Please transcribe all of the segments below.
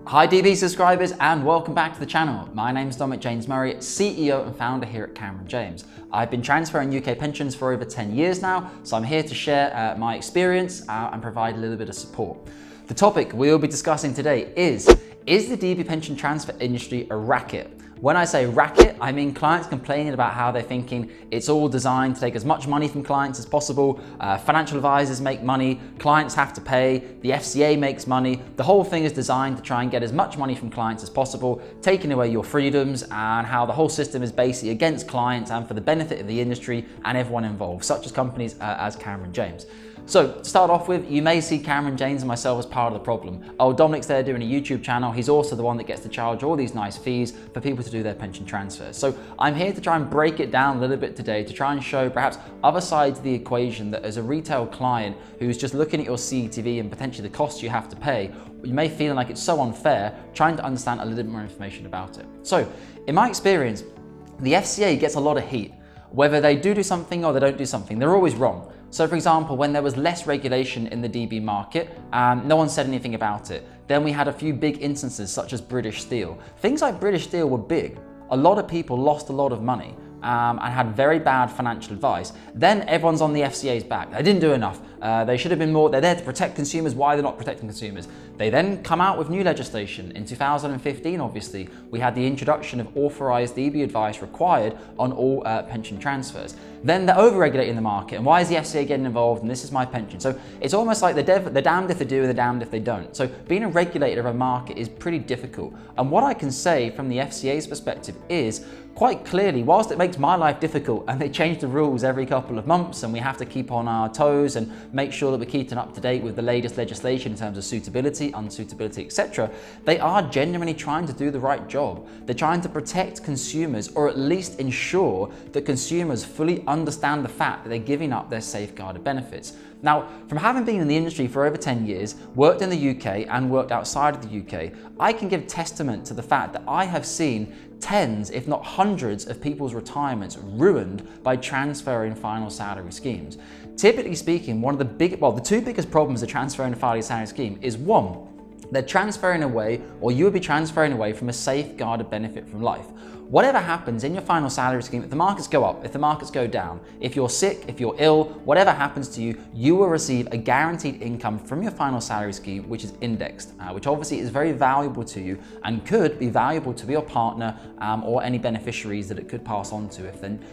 Hi DB subscribers and welcome back to the channel. My name is Dominic James Murray, CEO and founder here at Cameron James. I've been transferring UK pensions for over 10 years now, so I'm here to share my experience and provide a little bit of support. The topic we'll be discussing today is the DB pension transfer industry a racket? When I say racket, I mean clients complaining about how they're thinking it's all designed to take as much money from clients as possible, financial advisors make money, clients have to pay, the FCA makes money. The whole thing is designed to try and get as much money from clients as possible, taking away your freedoms, and how the whole system is basically against clients and for the benefit of the industry and everyone involved, such as companies as Cameron James. So to start off with, you may see Cameron James and myself as part of the problem. Oh, Dominic's there doing a YouTube channel. He's also the one that gets to charge all these nice fees for people to do their pension transfers. So I'm here to try and break it down a little bit today to try and show perhaps other sides of the equation, that as a retail client who's just looking at your CTV and potentially the costs you have to pay, you may feel like it's so unfair, trying to understand a little bit more information about it. So in my experience, the FCA gets a lot of heat. Whether they do something or they don't do something, they're always wrong. So for example, when there was less regulation in the DB market, no one said anything about it. Then we had a few big instances such as British Steel. Things like British Steel were big. A lot of people lost a lot of money and had very bad financial advice. Then everyone's on the FCA's back. They didn't do enough. They should have been more. They're there to protect consumers. Why are they not protecting consumers? They then come out with new legislation. In 2015, obviously, we had the introduction of authorized DB advice required on all pension transfers. Then they're over-regulating the market. And why is the FCA getting involved? And this is my pension. So it's almost like they're damned if they do and they're damned if they don't. So being a regulator of a market is pretty difficult. And what I can say from the FCA's perspective is, quite clearly, whilst it makes my life difficult and they change the rules every couple of months and we have to keep on our toes and make sure that we're keeping up to date with the latest legislation in terms of suitability, unsuitability, etc., they are genuinely trying to do the right job. They're trying to protect consumers, or at least ensure that consumers fully understand the fact that they're giving up their safeguarded benefits. Now, from having been in the industry for over 10 years, worked in the UK and worked outside of the UK, I can give testament to the fact that I have seen tens, if not hundreds, of people's retirements ruined by transferring final salary schemes. Typically speaking, the two biggest problems of transferring a final salary scheme is, one, they're transferring away, or you would be transferring away from a safeguarded benefit from life. Whatever happens in your final salary scheme, if the markets go up, if the markets go down, if you're sick, if you're ill, whatever happens to you, you will receive a guaranteed income from your final salary scheme, which is indexed, which obviously is very valuable to you and could be valuable to your partner or any beneficiaries that it could pass on to,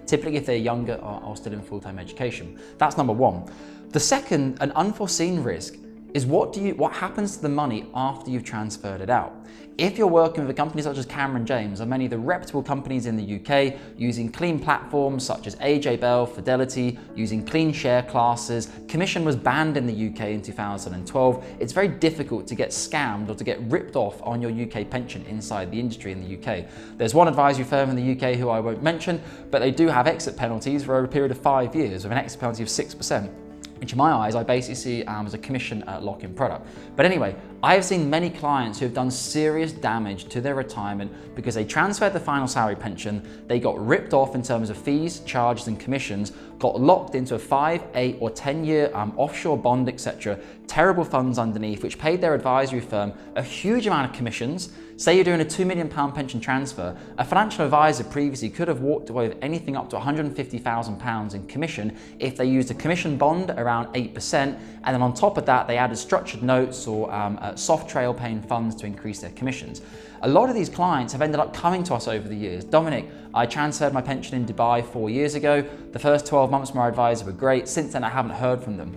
typically if they're younger or still in full-time education. That's number one. The second, an unforeseen risk, is what happens to the money after you've transferred it out. If you're working with a company such as Cameron James or many of the reputable companies in the UK using clean platforms such as AJ Bell, Fidelity, using clean share classes, commission was banned in the UK in 2012, it's very difficult to get scammed or to get ripped off on your UK pension inside the industry in the UK. There's one advisory firm in the UK who I won't mention, but they do have exit penalties for over a period of 5 years with an exit penalty of 6%. Which in my eyes, I basically see as a commission lock-in product. But anyway, I have seen many clients who have done serious damage to their retirement because they transferred the final salary pension, they got ripped off in terms of fees, charges and commissions, got locked into a 5, 8 or 10-year offshore bond, etc. Terrible funds underneath, which paid their advisory firm a huge amount of commissions. Say you're doing a £2 million pension transfer, a financial advisor previously could have walked away with anything up to £150,000 in commission if they used a commission bond around 8%, and then on top of that they added structured notes or soft trail paying funds to increase their commissions. A lot of these clients have ended up coming to us over the years. Dominic, I transferred my pension in Dubai 4 years ago. The first 12 months from our advisor were great. Since then I haven't heard from them.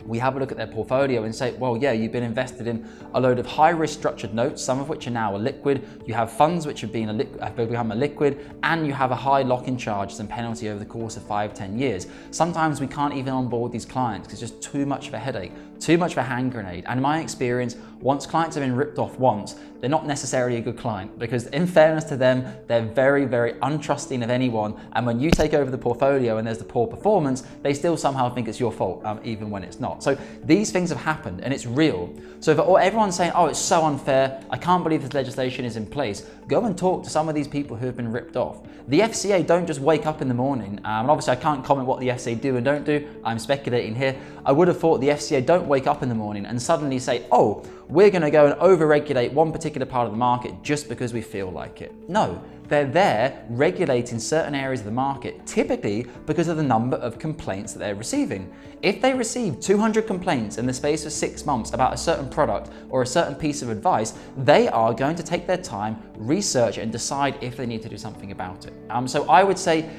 We have a look at their portfolio and say, well, yeah, you've been invested in a load of high-risk structured notes, some of which are now liquid. You have funds which have become liquid, and you have a high lock-in charges and penalty over the course of 5-10 years. Sometimes we can't even onboard these clients because it's just too much of a headache, too much of a hand grenade. And in my experience, once clients have been ripped off once, they're not necessarily a good client, because in fairness to them, they're very, very untrusting of anyone. And when you take over the portfolio and there's the poor performance, they still somehow think it's your fault, even when it's not. So these things have happened and it's real. So for everyone's saying, oh, it's so unfair, I can't believe this legislation is in place, go and talk to some of these people who have been ripped off. The FCA don't just wake up in the morning, and obviously I can't comment what the FCA do and don't do, I'm speculating here. I would have thought the FCA don't wake up in the morning and suddenly say, oh, we're going to go and over-regulate one particular part of the market just because we feel like it. No, they're there regulating certain areas of the market, typically because of the number of complaints that they're receiving. If they receive 200 complaints in the space of 6 months about a certain product or a certain piece of advice, they are going to take their time, research it, and decide if they need to do something about it. So I would say,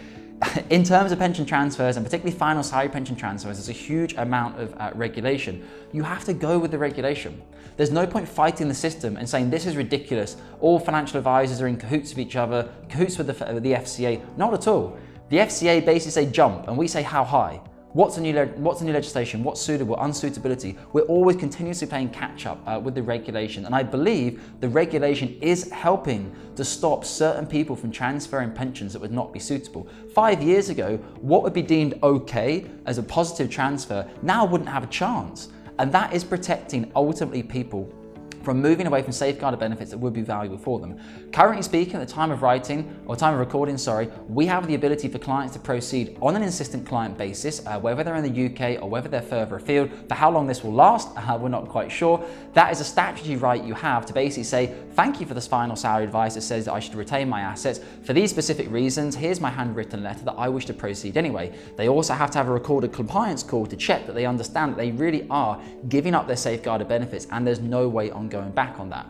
in terms of pension transfers, and particularly final salary pension transfers, there's a huge amount of regulation. You have to go with the regulation. There's no point fighting the system and saying this is ridiculous. All financial advisors are in cahoots with each other, cahoots with the FCA. Not at all. The FCA basically say jump, and we say how high. What's the new legislation? What's suitable? Unsuitability? We're always continuously playing catch up with the regulation, and I believe the regulation is helping to stop certain people from transferring pensions that would not be suitable. 5 years ago, what would be deemed okay as a positive transfer now wouldn't have a chance, and that is protecting ultimately people from moving away from safeguarded benefits that would be valuable for them. Currently speaking, at the time of writing, or time of recording, sorry, we have the ability for clients to proceed on an insistent client basis, whether they're in the UK or whether they're further afield. For how long this will last, we're not quite sure. That is a statutory right you have to basically say, thank you for this final salary advice that says that I should retain my assets. For these specific reasons, here's my handwritten letter that I wish to proceed anyway. They also have to have a recorded compliance call to check that they understand that they really are giving up their safeguarded benefits, and there's no way on going back on that.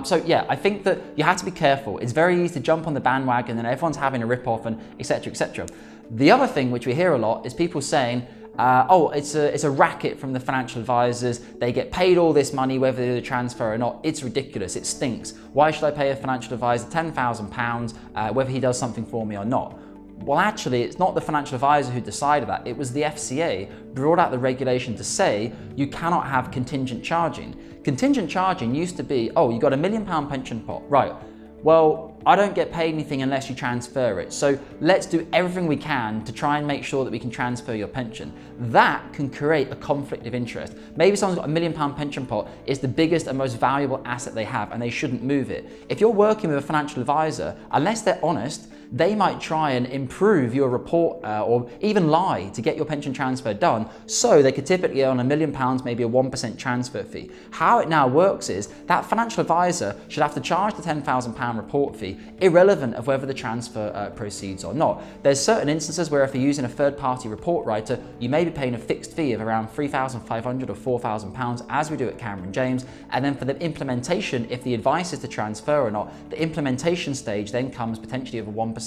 So yeah, I think that you have to be careful. It's very easy to jump on the bandwagon and everyone's having a rip-off and etc, etc. The other thing which we hear a lot is people saying, oh, it's a racket from the financial advisors. They get paid all this money, whether they do the transfer or not. It's ridiculous. It stinks. Why should I pay a financial advisor £10,000 whether he does something for me or not? Well, actually, it's not the financial advisor who decided that. It was the FCA brought out the regulation to say you cannot have contingent charging. Contingent charging used to be, oh, you got £1 million pension pot, right? Well, I don't get paid anything unless you transfer it. So let's do everything we can to try and make sure that we can transfer your pension. That can create a conflict of interest. Maybe someone's got £1 million pension pot, it's the biggest and most valuable asset they have, and they shouldn't move it. If you're working with a financial advisor, unless they're honest, they might try and improve your report or even lie to get your pension transfer done, so they could typically earn £1 million, maybe a 1% transfer fee. How it now works is that financial advisor should have to charge the £10,000 report fee, irrelevant of whether the transfer proceeds or not. There's certain instances where if you're using a third-party report writer, you may be paying a fixed fee of around £3,500 or £4,000, as we do at Cameron James, and then for the implementation, if the advice is to transfer or not, the implementation stage then comes potentially of a 1%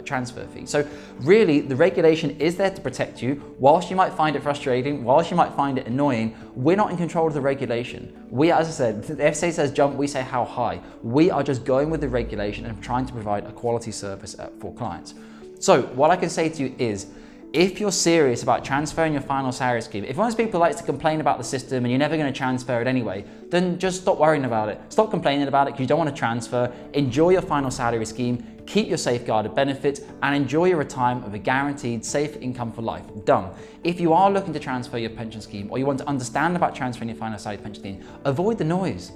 transfer fee. So really, the regulation is there to protect you. Whilst you might find it frustrating, whilst you might find it annoying, we're not in control of the regulation. We, as I said, the FCA says jump, we say how high. We are just going with the regulation and trying to provide a quality service for clients. So what I can say to you is, if you're serious about transferring your final salary scheme, if one of those people likes to complain about the system and you're never going to transfer it anyway, then just stop worrying about it. Stop complaining about it because you don't want to transfer. Enjoy your final salary scheme, keep your safeguarded benefits, and enjoy your retirement with a guaranteed safe income for life. Done. If you are looking to transfer your pension scheme, or you want to understand about transferring your final salary pension scheme, avoid the noise.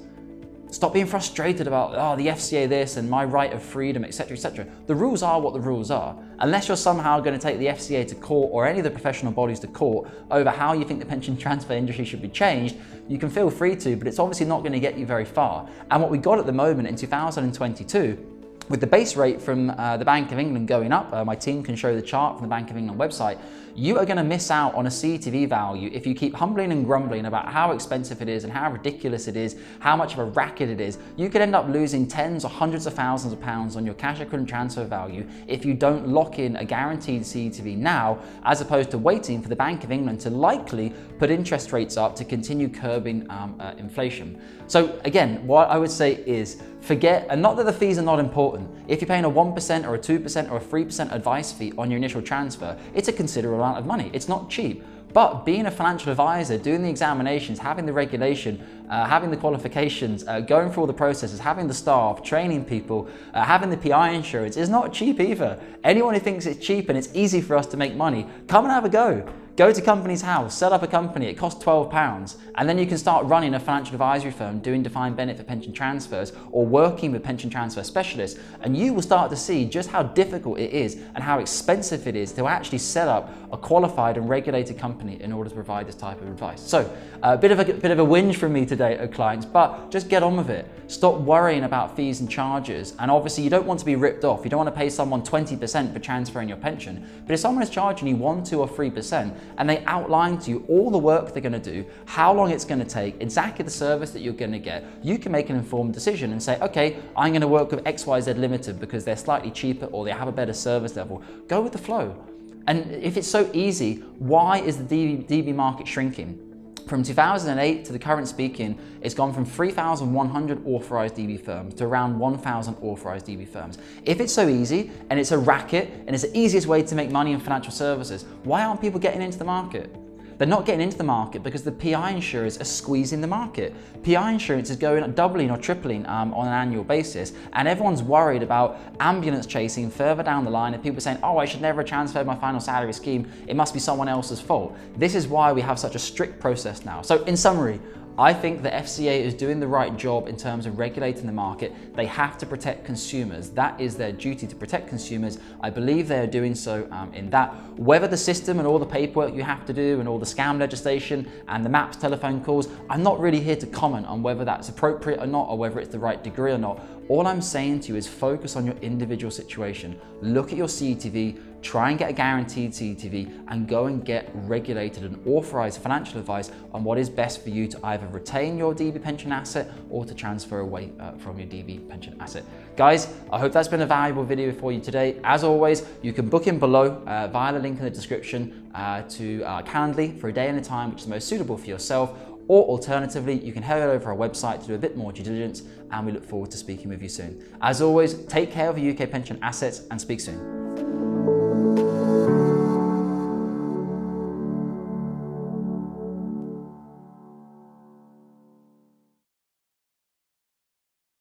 Stop being frustrated about, oh, the FCA this and my right of freedom, etc, etc. The rules are what the rules are. Unless you're somehow going to take the FCA to court or any of the professional bodies to court over how you think the pension transfer industry should be changed, you can feel free to, but it's obviously not going to get you very far. And what we got at the moment in 2022, with the base rate from the Bank of England going up, my team can show the chart from the Bank of England website, you are going to miss out on a CETV value if you keep humbling and grumbling about how expensive it is and how ridiculous it is, how much of a racket it is. You could end up losing tens or hundreds of thousands of pounds on your cash equivalent transfer value if you don't lock in a guaranteed CETV now, as opposed to waiting for the Bank of England to likely put interest rates up to continue curbing inflation. So again, what I would say is forget, and not that the fees are not important. If you're paying a 1% or a 2% or a 3% advice fee on your initial transfer, it's a considerable amount of money. It's not cheap. But being a financial advisor, doing the examinations, having the regulation, having the qualifications, going through all the processes, having the staff, training people, having the PI insurance is not cheap either. Anyone who thinks it's cheap and it's easy for us to make money, come and have a go. Go to Company's House, set up a company, it costs £12, and then you can start running a financial advisory firm, doing defined benefit pension transfers or working with pension transfer specialists, and you will start to see just how difficult it is and how expensive it is to actually set up a qualified and regulated company in order to provide this type of advice. So a bit of a whinge from me today, clients, but just get on with it. Stop worrying about fees and charges, and obviously you don't want to be ripped off. You don't want to pay someone 20% for transferring your pension, but if someone is charging you 1, 2 or 3% and they outline to you all the work they're going to do, how long it's going to take, exactly the service that you're going to get, you can make an informed decision and say, okay, I'm going to work with XYZ Limited because they're slightly cheaper or they have a better service level. Go with the flow. And if it's so easy, why is the DB market shrinking? From 2008 to the current speaking, it's gone from 3,100 authorized DB firms to around 1,000 authorized DB firms. If it's so easy and it's a racket and it's the easiest way to make money in financial services, why aren't people getting into the market? They're not getting into the market because the PI insurers are squeezing the market. PI insurance is going doubling or tripling on an annual basis, and everyone's worried about ambulance chasing further down the line and people saying, oh, I should never have transferred my final salary scheme. It must be someone else's fault. This is why we have such a strict process now. So in summary, I think the FCA is doing the right job in terms of regulating the market. They have to protect consumers. That is their duty, to protect consumers. I believe they are doing so in that. Whether the system and all the paperwork you have to do and all the scam legislation and the MAPS telephone calls, I'm not really here to comment on whether that's appropriate or not or whether it's the right degree or not. All I'm saying to you is focus on your individual situation. Look at your CTV, try and get a guaranteed CTV, and go and get regulated and authorized financial advice on what is best for you to either retain your DB pension asset or to transfer away from your DB pension asset. Guys, I hope that's been a valuable video for you today. As always, you can book in below via the link in the description to Calendly for a day and a time which is most suitable for yourself. Or alternatively, you can head over our website to do a bit more due diligence, and we look forward to speaking with you soon. As always, take care of your UK pension assets and speak soon.